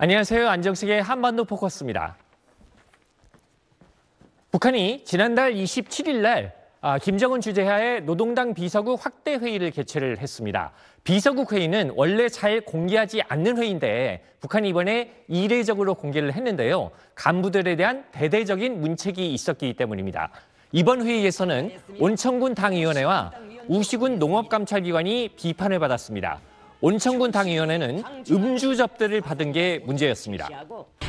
안녕하세요. 안정식의 한반도 포커스입니다. 북한이 지난달 27일 날 김정은 주재하의 노동당 비서국 확대 회의를 개최를 했습니다. 비서국 회의는 원래 잘 공개하지 않는 회의인데 북한이 이번에 이례적으로 공개를 했는데요. 간부들에 대한 대대적인 문책이 있었기 때문입니다. 이번 회의에서는 온천군 당위원회와 우시군 농업감찰기관이 비판을 받았습니다. 온천군 당위원회는 음주 접대를 받은 게 문제였습니다.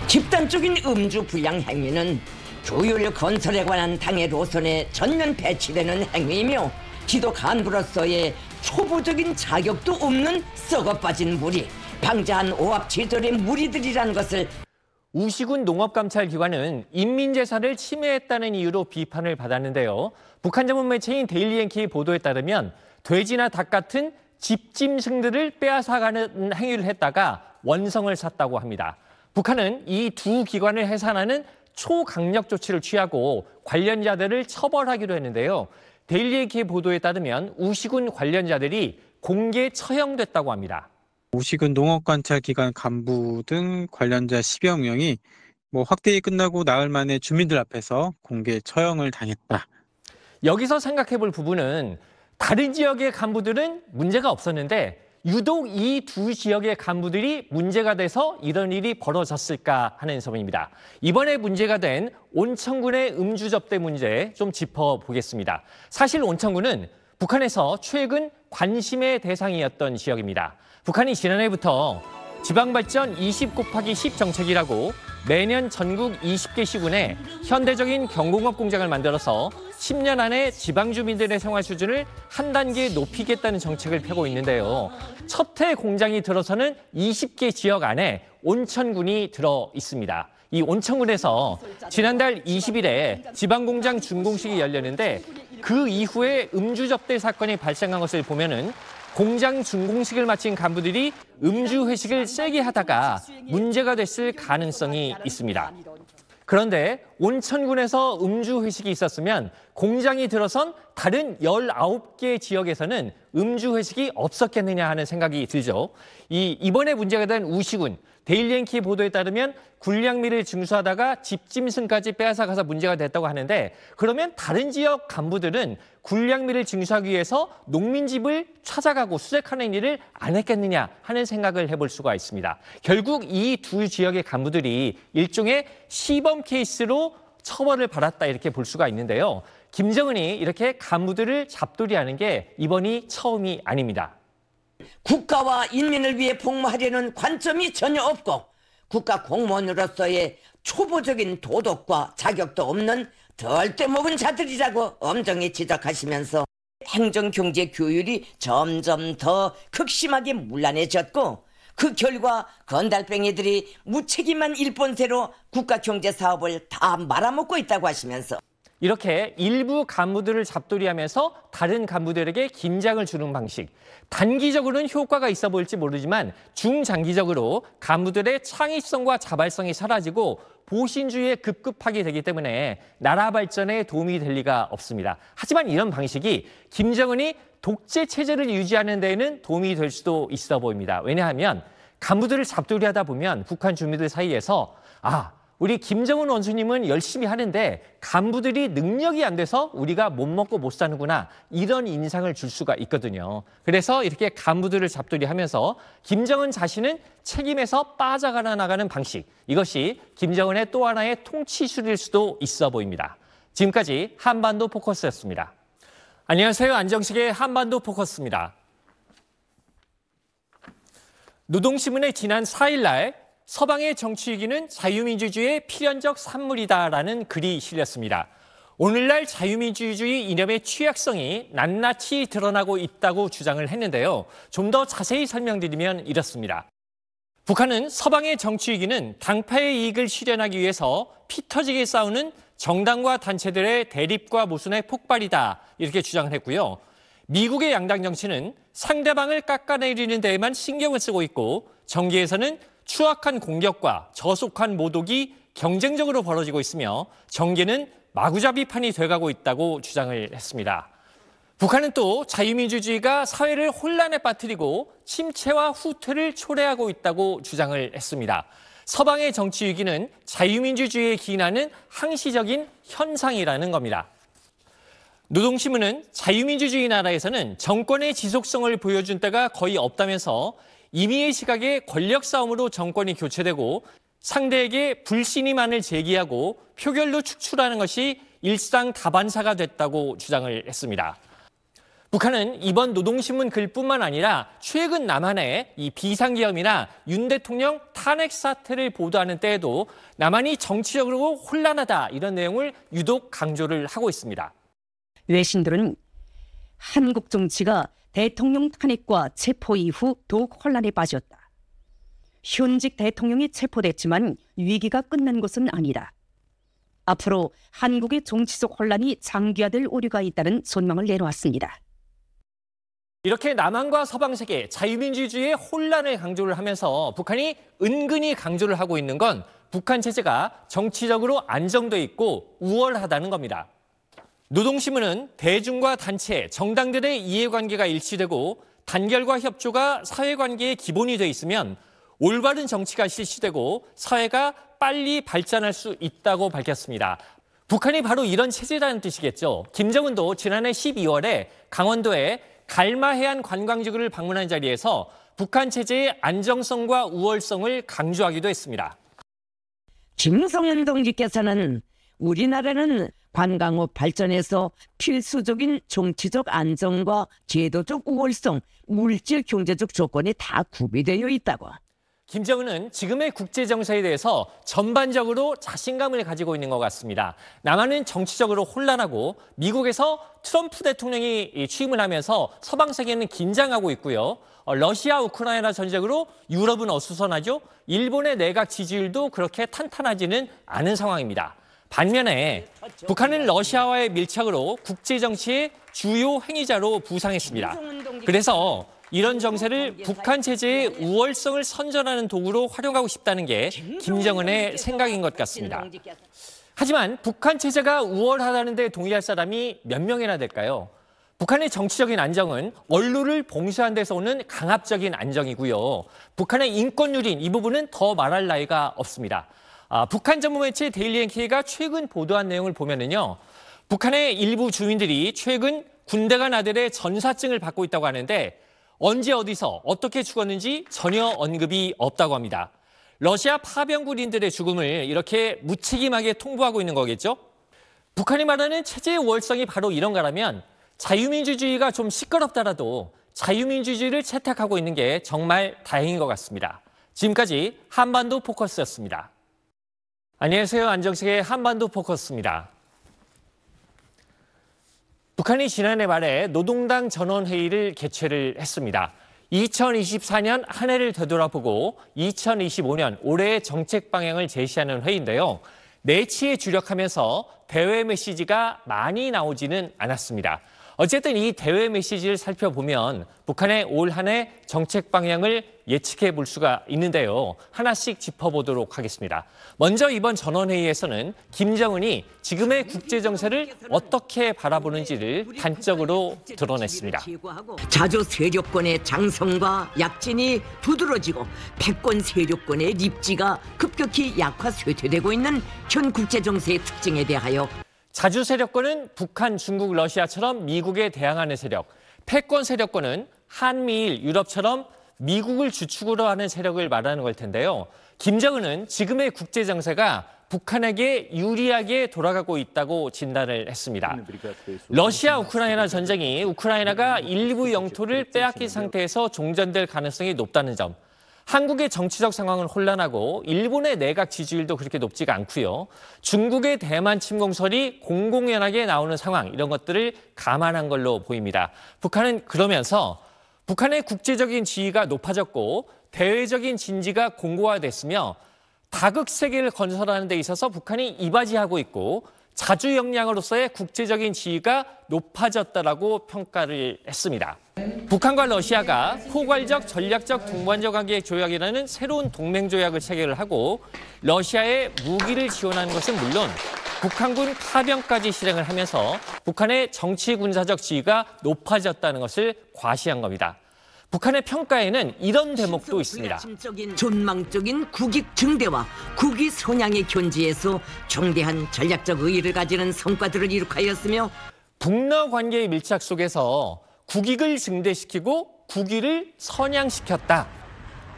집단적인 음주 불량 행위는 교율 건설에 관한 당의 노선에 전면 배치되는 행위이며 지도 간부로서의 초보적인 자격도 없는 썩어빠진 무리, 방자한 오합지졸의 무리들이라는 것을 우시군 농업감찰기관은 인민재산을 침해했다는 이유로 비판을 받았는데요. 북한 전문 매체인 데일리NK 보도에 따르면 돼지나 닭 같은 집짐승들을 빼앗아가는 행위를 했다가 원성을 샀다고 합니다. 북한은 이 두 기관을 해산하는 초강력 조치를 취하고 관련자들을 처벌하기로 했는데요. 데일리NK 보도에 따르면 우시군 관련자들이 공개 처형됐다고 합니다. 우시군 농업관찰기관 간부 등 관련자 10여 명이 확대이 끝나고 나흘 만에 주민들 앞에서 공개 처형을 당했다. 여기서 생각해 볼 부분은 다른 지역의 간부들은 문제가 없었는데 유독 이 두 지역의 간부들이 문제가 돼서 이런 일이 벌어졌을까 하는 점입니다. 이번에 문제가 된 온천군의 음주 접대 문제 좀 짚어보겠습니다. 사실 온천군은 북한에서 최근 관심의 대상이었던 지역입니다. 북한이 지난해부터 지방발전 20곱하기10 정책이라고 매년 전국 20개 시군에 현대적인 경공업 공장을 만들어서 10년 안에 지방 주민들의 생활 수준을 한 단계 높이겠다는 정책을 펴고 있는데요. 첫 해 공장이 들어서는 20개 지역 안에 온천군이 들어 있습니다. 이 온천군에서 지난달 20일에 지방공장 준공식이 열렸는데 그 이후에 음주 접대 사건이 발생한 것을 보면은 공장 준공식을 마친 간부들이 음주 회식을 세게 하다가 문제가 됐을 가능성이 있습니다. 그런데 온천군에서 음주 회식이 있었으면 공장이 들어선 다른 19개 지역에서는 음주 회식이 없었겠느냐 하는 생각이 들죠. 이번에 문제가 된 우시군, 데일리NK 보도에 따르면 군량미를 증수하다가 집짐승까지 빼앗아가서 문제가 됐다고 하는데 그러면 다른 지역 간부들은 군량미를 증수하기 위해서 농민집을 찾아가고 수색하는 일을 안 했겠느냐 하는 생각을 해볼 수가 있습니다. 결국 이 두 지역의 간부들이 일종의 시범 케이스로 처벌을 받았다 이렇게 볼 수가 있는데요. 김정은이 이렇게 간부들을 잡돌이하는 게 이번이 처음이 아닙니다. 국가와 인민을 위해 복무하려는 관점이 전혀 없고 국가 공무원으로서의 초보적인 도덕과 자격도 없는 덜 떼먹은 자들이라고 엄정히 지적하시면서 행정경제 교율이 점점 더 극심하게 문란해졌고 그 결과 건달뱅이들이 무책임한 일본세로 국가 경제 사업을 다 말아먹고 있다고 하시면서 이렇게 일부 간부들을 잡돌이하면서 다른 간부들에게 긴장을 주는 방식. 단기적으로는 효과가 있어 보일지 모르지만 중장기적으로 간부들의 창의성과 자발성이 사라지고 보신주의에 급급하게 되기 때문에 나라 발전에 도움이 될 리가 없습니다. 하지만 이런 방식이 김정은이 독재 체제를 유지하는 데에는 도움이 될 수도 있어 보입니다. 왜냐하면 간부들을 잡돌이하다 보면 북한 주민들 사이에서 우리 김정은 원수님은 열심히 하는데 간부들이 능력이 안 돼서 우리가 못 먹고 못 사는구나 이런 인상을 줄 수가 있거든요. 그래서 이렇게 간부들을 잡돌이하면서 김정은 자신은 책임에서 빠져나가는 방식 이것이 김정은의 또 하나의 통치술일 수도 있어 보입니다. 지금까지 한반도 포커스였습니다. 안녕하세요. 안정식의 한반도 포커스입니다. 노동신문의 지난 4일 날 서방의 정치 위기는 자유민주주의의 필연적 산물이다라는 글이 실렸습니다. 오늘날 자유민주주의 이념의 취약성이 낱낱이 드러나고 있다고 주장을 했는데요. 좀 더 자세히 설명드리면 이렇습니다. 북한은 서방의 정치 위기는 당파의 이익을 실현하기 위해서 피 터지게 싸우는 정당과 단체들의 대립과 모순의 폭발이다 이렇게 주장을 했고요. 미국의 양당 정치는 상대방을 깎아내리는 데에만 신경을 쓰고 있고 정계에서는 추악한 공격과 저속한 모독이 경쟁적으로 벌어지고 있으며 정계는 마구잡이판이 돼가고 있다고 주장을 했습니다. 북한은 또 자유민주주의가 사회를 혼란에 빠뜨리고 침체와 후퇴를 초래하고 있다고 주장을 했습니다. 서방의 정치 위기는 자유민주주의에 기인하는 항시적인 현상이라는 겁니다. 노동신문은 자유민주주의 나라에서는 정권의 지속성을 보여준 때가 거의 없다면서 임의의 시각에 권력 싸움으로 정권이 교체되고 상대에게 불신임안을 제기하고 표결로 축출하는 것이 일상 다반사가 됐다고 주장을 했습니다. 북한은 이번 노동신문 글뿐만 아니라 최근 남한의 이 비상계엄이나 윤 대통령 탄핵 사태를 보도하는 때에도 남한이 정치적으로 혼란하다 이런 내용을 유독 강조를 하고 있습니다. 외신들은 한국 정치가 대통령 탄핵과 체포 이후 더욱 혼란에 빠졌다. 현직 대통령이 체포됐지만 위기가 끝난 것은 아니다. 앞으로 한국의 정치적 혼란이 장기화될 우려가 있다는 전망을 내놓았습니다. 이렇게 남한과 서방 세계 자유민주주의의 혼란을 강조를 하면서 북한이 은근히 강조를 하고 있는 건 북한 체제가 정치적으로 안정돼 있고 우월하다는 겁니다. 노동신문은 대중과 단체, 정당들의 이해관계가 일치되고 단결과 협조가 사회관계의 기본이 돼 있으면 올바른 정치가 실시되고 사회가 빨리 발전할 수 있다고 밝혔습니다. 북한이 바로 이런 체제라는 뜻이겠죠. 김정은도 지난해 12월에 강원도에 갈마해안 관광지구를 방문한 자리에서 북한 체제의 안정성과 우월성을 강조하기도 했습니다. 김성현 동지께서는 우리나라는 관광업 발전에서 필수적인 정치적 안정과 제도적 우월성, 물질 경제적 조건이 다 구비되어 있다고. 김정은은 지금의 국제 정세에 대해서 전반적으로 자신감을 가지고 있는 것 같습니다. 남한은 정치적으로 혼란하고 미국에서 트럼프 대통령이 취임을 하면서 서방 세계는 긴장하고 있고요. 러시아 우크라이나 전쟁으로 유럽은 어수선하죠. 일본의 내각 지지율도 그렇게 탄탄하지는 않은 상황입니다. 반면에 북한은 러시아와의 밀착으로 국제 정치의 주요 행위자로 부상했습니다. 그래서 이런 정세를 북한 체제의 우월성을 선전하는 도구로 활용하고 싶다는 게 김정은의 생각인 것 같습니다. 하지만 북한 체제가 우월하다는 데 동의할 사람이 몇 명이나 될까요? 북한의 정치적인 안정은 언론을 봉쇄한 데서 오는 강압적인 안정이고요. 북한의 인권유린 이 부분은 더 말할 나위가 없습니다. 북한 전문 매체 데일리 NK가 최근 보도한 내용을 보면은요. 북한의 일부 주민들이 최근 군대 간 아들의 전사증을 받고 있다고 하는데 언제 어디서 어떻게 죽었는지 전혀 언급이 없다고 합니다. 러시아 파병군인들의 죽음을 이렇게 무책임하게 통보하고 있는 거겠죠? 북한이 말하는 체제의 우월성이 바로 이런 거라면 자유민주주의가 좀 시끄럽더라도 자유민주주의를 채택하고 있는 게 정말 다행인 것 같습니다. 지금까지 한반도 포커스였습니다. 안녕하세요. 안정식의 한반도 포커스입니다. 북한이 지난해 말에 노동당 전원회의를 개최를 했습니다. 2024년 한 해를 되돌아보고 2025년 올해의 정책 방향을 제시하는 회의인데요. 내치에 주력하면서 대외 메시지가 많이 나오지는 않았습니다. 어쨌든 이 대외 메시지를 살펴보면 북한의 올 한 해 정책 방향을 예측해 볼 수가 있는데요. 하나씩 짚어보도록 하겠습니다. 먼저 이번 전원회의에서는 김정은이 지금의 국제 정세를 어떻게 바라보는지를 단적으로 드러냈습니다. 자주 세력권의 장성과 약진이 두드러지고 패권 세력권의 입지가 급격히 약화 쇠퇴되고 있는 현 국제 정세의 특징에 대하여 자주 세력권은 북한, 중국, 러시아처럼 미국에 대항하는 세력, 패권 세력권은 한미일, 유럽처럼 미국을 주축으로 하는 세력을 말하는 걸 텐데요. 김정은은 지금의 국제 정세가 북한에게 유리하게 돌아가고 있다고 진단을 했습니다. 러시아 우크라이나 전쟁이 우크라이나가 일부 영토를 빼앗긴 상태에서 종전될 가능성이 높다는 점, 한국의 정치적 상황은 혼란하고 일본의 내각 지지율도 그렇게 높지가 않고요. 중국의 대만 침공설이 공공연하게 나오는 상황, 이런 것들을 감안한 걸로 보입니다. 북한은 그러면서 북한의 국제적인 지위가 높아졌고 대외적인 진지가 공고화됐으며 다극 세계를 건설하는 데 있어서 북한이 이바지하고 있고 자주 역량으로서의 국제적인 지위가 높아졌다라고 평가를 했습니다. 북한과 러시아가 포괄적 전략적 동반자 관계 조약이라는 새로운 동맹 조약을 체결을 하고 러시아에 무기를 지원하는 것은 물론 북한군 파병까지 실행을 하면서 북한의 정치 군사적 지위가 높아졌다는 것을 과시한 겁니다. 북한의 평가에는 이런 대목도 있습니다. 존망적인 국익 증대와 국위 선양의 견지에서 중대한 전략적 의의를 가지는 성과들을 이룩하였으며 북러 관계의 밀착 속에서 국익을 증대시키고 국위를 선양시켰다.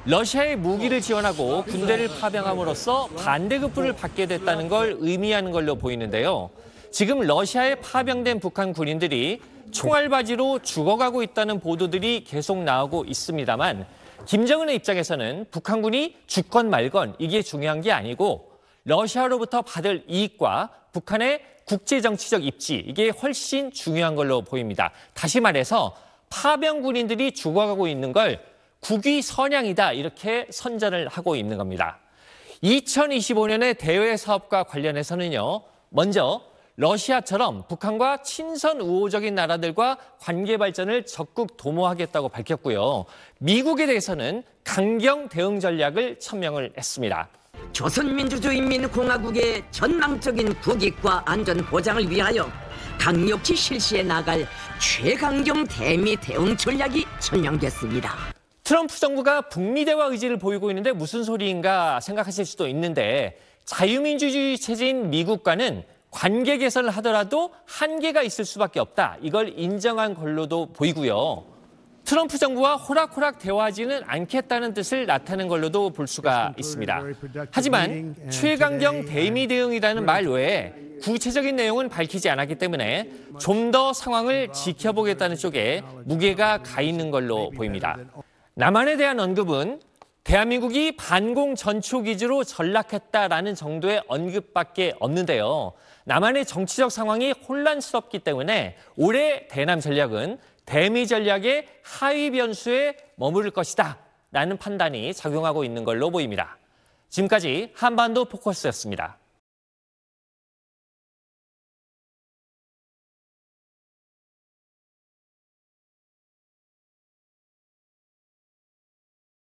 러시아의 무기를 지원하고 군대를 파병함으로써 반대급부를 받게 됐다는 걸 의미하는 걸로 보이는데요. 지금 러시아에 파병된 북한 군인들이 총알바지로 죽어가고 있다는 보도들이 계속 나오고 있습니다만 김정은의 입장에서는 북한군이 죽건 말건 이게 중요한 게 아니고 러시아로부터 받을 이익과 북한의 국제정치적 입지 이게 훨씬 중요한 걸로 보입니다. 다시 말해서 파병 군인들이 죽어가고 있는 걸 국위 선양이다 이렇게 선전을 하고 있는 겁니다. 2025년의 대외 사업과 관련해서는요. 먼저 러시아처럼 북한과 친선 우호적인 나라들과 관계 발전을 적극 도모하겠다고 밝혔고요. 미국에 대해서는 강경 대응 전략을 천명을 했습니다. 조선민주주의인민공화국의 전망적인 국익과 안전 보장을 위하여 강력히 실시해 나갈 최강경 대미 대응 전략이 천명됐습니다. 트럼프 정부가 북미 대화 의지를 보이고 있는데 무슨 소리인가 생각하실 수도 있는데 자유민주주의 체제인 미국과는 관계 개선을 하더라도 한계가 있을 수밖에 없다. 이걸 인정한 걸로도 보이고요. 트럼프 정부와 호락호락 대화하지는 않겠다는 뜻을 나타낸 걸로도 볼 수가 있습니다. 하지만 최강경 대미 대응이라는 말 외에 구체적인 내용은 밝히지 않았기 때문에 좀 더 상황을 지켜보겠다는 쪽에 무게가 가 있는 걸로 보입니다. 남한에 대한 언급은 대한민국이 반공 전초 기지로 전락했다라는 정도의 언급밖에 없는데요. 남한의 정치적 상황이 혼란스럽기 때문에 올해 대남 전략은 대미 전략의 하위 변수에 머무를 것이다 라는 판단이 작용하고 있는 걸로 보입니다. 지금까지 한반도 포커스였습니다.